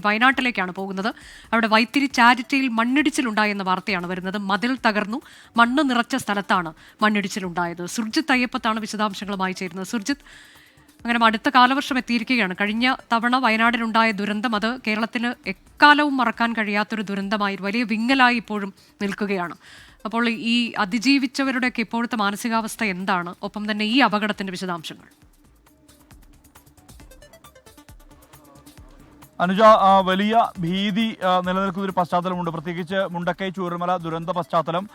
വയനാട്ടിലേക്കാണ് പോകുന്നത്. അവിടെ വൈത്തിരി ചാരിറ്റിയിൽ മണ്ണിടിച്ചിലുണ്ടായെന്ന വാർത്തയാണ് വരുന്നത്. മതിൽ തകർന്നു, മണ്ണ് നിറച്ച സ്ഥലത്താണ് മണ്ണിടിച്ചിലുണ്ടായത്. സുർജിത്ത് അയ്യപ്പത്താണ് വിശദാംശങ്ങളുമായി ചേരുന്നത്. സുർജിത്ത്, അങ്ങനെ അടുത്ത കാലവർഷം എത്തിയിരിക്കുകയാണ്. കഴിഞ്ഞ തവണ വയനാടിനുണ്ടായ ദുരന്തം അത് കേരളത്തിന് എക്കാലവും മറക്കാൻ കഴിയാത്തൊരു ദുരന്തമായി വലിയ വിങ്ങലായി ഇപ്പോഴും നിൽക്കുകയാണ്. അപ്പോൾ ഈ അതിജീവിച്ചവരുടെയൊക്കെ ഇപ്പോഴത്തെ മാനസികാവസ്ഥ എന്താണ്? ഒപ്പം തന്നെ ഈ അപകടത്തിന്റെ വിശദാംശങ്ങൾ. അനുജ, വലിയ ഭീതി നിലനിൽക്കുന്ന ഒരു പശ്ചാത്തലമുണ്ട്. പ്രത്യേകിച്ച് മുണ്ടക്കൈ ചൂരൽമല ദുരന്ത പശ്ചാത്തലം.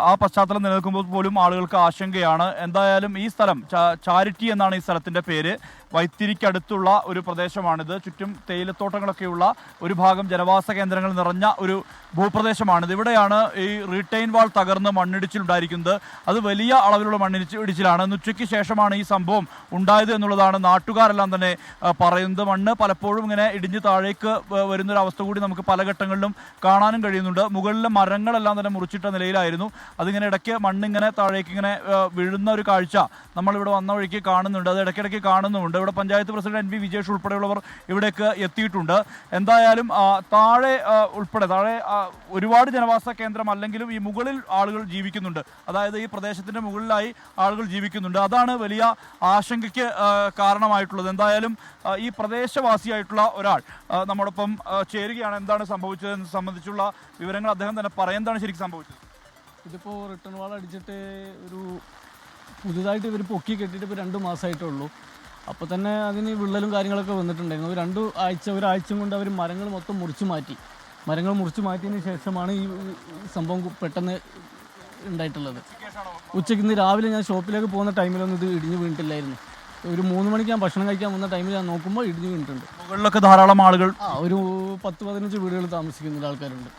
ആ പശ്ചാത്തലം നിലനിൽക്കുമ്പോൾ പോലും ആളുകൾക്ക് ആശങ്കയാണ്. എന്തായാലും ഈ സ്ഥലം ചാരിറ്റി എന്നാണ് ഈ സ്ഥലത്തിൻ്റെ പേര്. വൈത്തിരിക്കടുത്തുള്ള ഒരു പ്രദേശമാണിത്. ചുറ്റും തേയിലത്തോട്ടങ്ങളൊക്കെയുള്ള ഒരു ഭാഗം ജനവാസ കേന്ദ്രങ്ങൾ നിറഞ്ഞ ഒരു ഭൂപ്രദേശമാണിത്. ഇവിടെയാണ് ഈ റീറ്റെയിൻ വാൾ തകർന്ന് മണ്ണിടിച്ചിലുണ്ടായിരിക്കുന്നത്. അത് വലിയ അളവിലുള്ള മണ്ണിടിച്ചിലാണ്. ഉച്ചയ്ക്ക് ശേഷമാണ് ഈ സംഭവം ഉണ്ടായത് എന്നുള്ളതാണ് നാട്ടുകാരെല്ലാം തന്നെ പറയുന്നത്. മണ്ണ് പലപ്പോഴും ഇങ്ങനെ ഇടിഞ്ഞ് താഴേക്ക് വരുന്നൊരവസ്ഥ കൂടി നമുക്ക് പല ഘട്ടങ്ങളിലും കാണാനും കഴിയുന്നുണ്ട്. മുകളിലെ മരങ്ങളെല്ലാം തന്നെ മുറിച്ചിട്ട നിലയിലായിരുന്നു. അതിങ്ങനെ ഇടയ്ക്ക് മണ്ണിങ്ങനെ താഴേക്ക് ഇങ്ങനെ വീഴുന്ന ഒരു കാഴ്ച നമ്മളിവിടെ വന്ന വഴിക്ക് കാണുന്നുണ്ട്. അത് ഇടയ്ക്കിടയ്ക്ക് കാണുന്നുമുണ്ട്. ഇവിടെ പഞ്ചായത്ത് പ്രസിഡന്റ് NV വിജേഷ് ഉൾപ്പെടെയുള്ളവർ ഇവിടേക്ക് എത്തിയിട്ടുണ്ട്. എന്തായാലും താഴെ ഒരുപാട് ജനവാസ കേന്ദ്രം അല്ലെങ്കിലും ഈ മുകളിൽ ആളുകൾ ജീവിക്കുന്നുണ്ട്. അതായത് ഈ പ്രദേശത്തിന്റെ മുകളിലായി ആളുകൾ ജീവിക്കുന്നുണ്ട്. അതാണ് വലിയ ആശങ്കയ്ക്ക് കാരണമായിട്ടുള്ളത്. എന്തായാലും ഈ പ്രദേശവാസിയായിട്ടുള്ള ഒരാൾ നമ്മോടൊപ്പം ചേരുകയാണ്. എന്താണ് സംഭവിച്ചതെന്ന് സംബന്ധിച്ചുള്ള വിവരങ്ങൾ അദ്ദേഹം തന്നെ എന്താണ് ശരിക്കും സംഭവിച്ചത്? ഇതിപ്പോൾ റിട്ടേൺ വാൾ അടിച്ചിട്ട് പുതുതായിട്ട് ഇവർ പൊക്കി കെട്ടിയിട്ട് ഇപ്പോൾ 2 മാസമായിട്ടേ ഉള്ളൂ. അപ്പോൾ തന്നെ അതിന് വിള്ളലും കാര്യങ്ങളൊക്കെ വന്നിട്ടുണ്ടായിരുന്നു. ഒരാഴ്ച കൊണ്ട് അവർ മരങ്ങൾ മൊത്തം മുറിച്ച് മാറ്റിയതിന് ശേഷമാണ് ഈ സംഭവം പെട്ടെന്ന് ഉണ്ടായിട്ടുള്ളത്. ഉച്ചയ്ക്ക് ഇന്ന് രാവിലെ ഞാൻ ഷോപ്പിലേക്ക് പോകുന്ന ടൈമിലൊന്നും ഇത് ഇടിഞ്ഞു വീണിട്ടില്ലായിരുന്നു. ഒരു 3 മണിക്ക് ഞാൻ ഭക്ഷണം കഴിക്കാൻ വന്ന ടൈമിൽ ഞാൻ നോക്കുമ്പോൾ ഇടിഞ്ഞു വീണിട്ടുണ്ട്. മുകളിലൊക്കെ ധാരാളം ആളുകൾ, ഒരു 10-15 വീടുകൾ താമസിക്കുന്ന ആൾക്കാരുണ്ട്.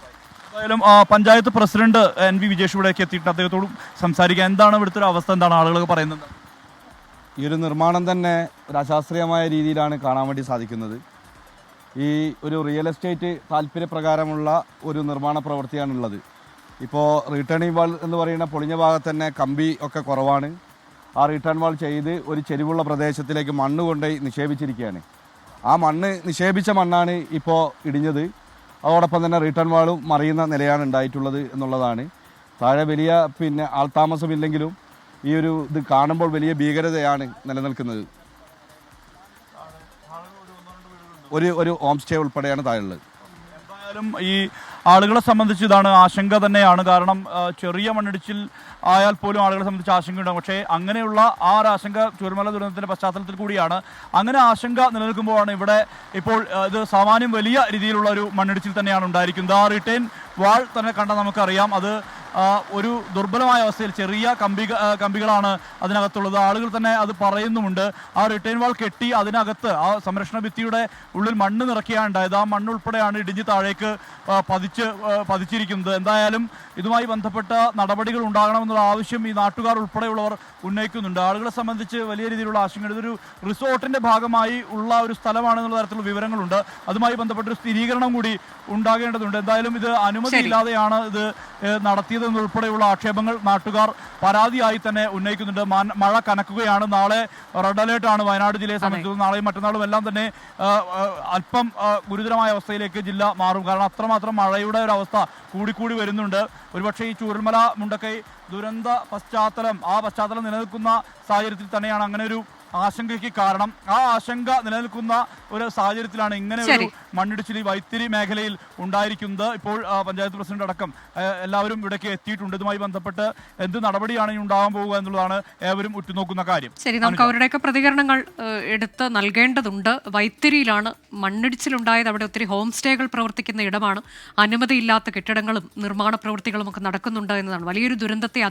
എന്തായാലും പഞ്ചായത്ത് പ്രസിഡന്റ് NV വിജേഷ് ഇവിടേക്ക് എത്തിയിട്ട് അദ്ദേഹത്തോടും സംസാരിക്കാം. എന്താണ് ഇവിടുത്തെ ഒരു അവസ്ഥ, എന്താണ് ആളുകളൊക്കെ പറയുന്നത്? ഈ ഒരു നിർമ്മാണം തന്നെ ഒരു അശാസ്ത്രീയമായ രീതിയിലാണ് കാണാൻ വേണ്ടി സാധിക്കുന്നത്. ഈ ഒരു റിയൽ എസ്റ്റേറ്റ് താല്പര്യപ്രകാരമുള്ള ഒരു നിർമ്മാണ പ്രവൃത്തിയാണുള്ളത്. ഇപ്പോൾ റിട്ടേണിംഗ് വാൾ എന്ന് പറയുന്ന പൊളിഞ്ഞ ഭാഗത്ത് തന്നെ കമ്പി ഒക്കെ കുറവാണ്. ആ റിട്ടേൺ വാൾ ചെയ്ത് ഒരു ചെരിവുള്ള പ്രദേശത്തിലേക്ക് മണ്ണ് കൊണ്ടുപോയി നിക്ഷേപിച്ചിരിക്കുകയാണ്. ആ മണ്ണ് നിക്ഷേപിച്ച മണ്ണാണ് ഇപ്പോൾ ഇടിഞ്ഞത്. അതോടൊപ്പം തന്നെ റിട്ടേൺ വാളും മറിയുന്ന നിലയാണ് ഉണ്ടായിട്ടുള്ളത് എന്നുള്ളതാണ്. താഴെ വലിയ ആൾതാമസമില്ലെങ്കിലും ഈ ഒരു ഇത് കാണുമ്പോൾ വലിയ ഭീകരതയാണ് നിലനിൽക്കുന്നത്. ഒരു ഹോം സ്റ്റേ ഉൾപ്പെടെയാണ് താഴെയുള്ളത്. എന്തായാലും ഈ ആളുകളെ സംബന്ധിച്ച് ഇതാണ് ആശങ്ക തന്നെയാണ്. കാരണം ചെറിയ മണ്ണിടിച്ചിൽ ആയാൽ പോലും ആളുകളെ സംബന്ധിച്ച് ആശങ്കയുണ്ടാകും. പക്ഷേ അങ്ങനെയുള്ള ആ ഒരു ആശങ്ക ചൂരൽമല ദുരന്തത്തിന്റെ പശ്ചാത്തലത്തിൽ കൂടിയാണ്. അങ്ങനെ ആശങ്ക നിലനിൽക്കുമ്പോഴാണ് ഇവിടെ ഇപ്പോൾ ഇത് സാമാന്യം വലിയ രീതിയിലുള്ള ഒരു മണ്ണിടിച്ചിൽ തന്നെയാണ് ഉണ്ടായിരിക്കുന്നത്. ആ റിട്ടേൺ വാൾ തന്നെ കണ്ടാൽ നമുക്കറിയാം അത് ഒരു ദുർബലമായ അവസ്ഥയിൽ ചെറിയ കമ്പികളാണ് അതിനകത്തുള്ളത്. ആളുകൾ തന്നെ അത് പറയുന്നുമുണ്ട്. ആ റിട്ടേൺ വാൾ കെട്ടി അതിനകത്ത് ആ സംരക്ഷണ ഭിത്തിയുടെ ഉള്ളിൽ മണ്ണ് നിറയ്ക്കുകയാണ് ഉണ്ടായത്. ആ മണ്ണ് ഉൾപ്പെടെയാണ് ഇടിഞ്ഞ് താഴേക്ക് പതിച്ചിരിക്കുന്നത്. എന്തായാലും ഇതുമായി ബന്ധപ്പെട്ട നടപടികൾ ഉണ്ടാകണമെന്നുള്ള ആവശ്യം ഈ നാട്ടുകാർ ഉൾപ്പെടെയുള്ളവർ ഉന്നയിക്കുന്നുണ്ട്. ആളുകളെ സംബന്ധിച്ച് വലിയ രീതിയിലുള്ള ആശങ്ക. ഇതൊരു റിസോർട്ടിന്റെ ഭാഗമായി ഉള്ള ഒരു സ്ഥലമാണെന്നുള്ള തരത്തിലുള്ള വിവരങ്ങളുണ്ട്. അതുമായി ബന്ധപ്പെട്ടൊരു സ്ഥിരീകരണം കൂടി ഉണ്ടാകേണ്ടതുണ്ട്. എന്തായാലും ഇത് അനുമതിയില്ലാതെയാണ് ഇത് നടത്തിയത് ഉൾപ്പെടെയുള്ള ആക്ഷേപങ്ങൾ നാട്ടുകാർ പരാതിയായി തന്നെ ഉന്നയിക്കുന്നുണ്ട്. മഴ കനക്കുകയാണ്. നാളെ റെഡ് അലേർട്ടാണ് വയനാട് ജില്ലയെ സംബന്ധിച്ചത്. നാളെയും മറ്റന്നാളും എല്ലാം തന്നെ അല്പം ഗുരുതരമായ അവസ്ഥയിലേക്ക് ജില്ല മാറും. കാരണം അത്രമാത്രം മഴയുടെ ഒരു അവസ്ഥ കൂടിക്കൂടി വരുന്നുണ്ട്. ഒരുപക്ഷെ ഈ ചൂരൽമല മുണ്ടക്കൈ ദുരന്ത പശ്ചാത്തലം നിലനിൽക്കുന്ന സാഹചര്യത്തിൽ തന്നെയാണ് അങ്ങനെ ഒരു ആശങ്കയ്ക്ക് കാരണം. ആ ആശങ്ക നിലനിൽക്കുന്ന ഒരു സാഹചര്യത്തിലാണ് ഇങ്ങനെ ഒരു മണ്ണിടിച്ചിൽ വൈത്തിരി മേഖലയിൽ ഉണ്ടായിരിക്കുന്നത്. ഇപ്പോൾ പഞ്ചായത്ത് പ്രസിഡന്റ് അടക്കം എല്ലാവരും ഇവിടേക്ക് എത്തിയിട്ടുണ്ട്. ഇതുമായി ബന്ധപ്പെട്ട് എന്ത് നടപടിയാണ് ഇനി ഉണ്ടാകാൻ പോവുക എന്നുള്ളതാണ് ഏവരും ഉറ്റുനോക്കുന്ന കാര്യം. ശരി, നമുക്ക് അവരുടെയൊക്കെ പ്രതികരണങ്ങൾ എടുത്ത് നൽകേണ്ടതുണ്ട്. വൈത്തിരിയിലാണ് മണ്ണിടിച്ചിലുണ്ടായത്. അവിടെ ഒത്തിരി ഹോം സ്റ്റേകൾ പ്രവർത്തിക്കുന്ന ഇടമാണ്. അനുമതിയില്ലാത്ത കെട്ടിടങ്ങളും നിർമ്മാണ പ്രവൃത്തികളും ഒക്കെ നടക്കുന്നുണ്ട് എന്നതാണ്. വലിയൊരു ദുരന്തത്തെ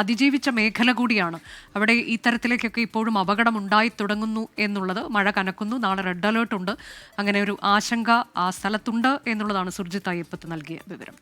അതിജീവിച്ച മേഖല കൂടിയാണ്. അവിടെ ഇത്തരത്തിലേക്കൊക്കെ ഇപ്പോഴും അപകടം ഉണ്ടായി തുടങ്ങുന്നു എന്നുള്ളത്. മഴ കനക്കുന്നു, നാളെ റെഡ് അലേർട്ട് ഉണ്ട്. അങ്ങനെ ഒരു ആശങ്ക ആ സ്ഥലത്തുണ്ട് എന്നുള്ളതാണ് സുർജിത്ത് അയ്യപ്പത്ത് നൽകിയ വിവരം.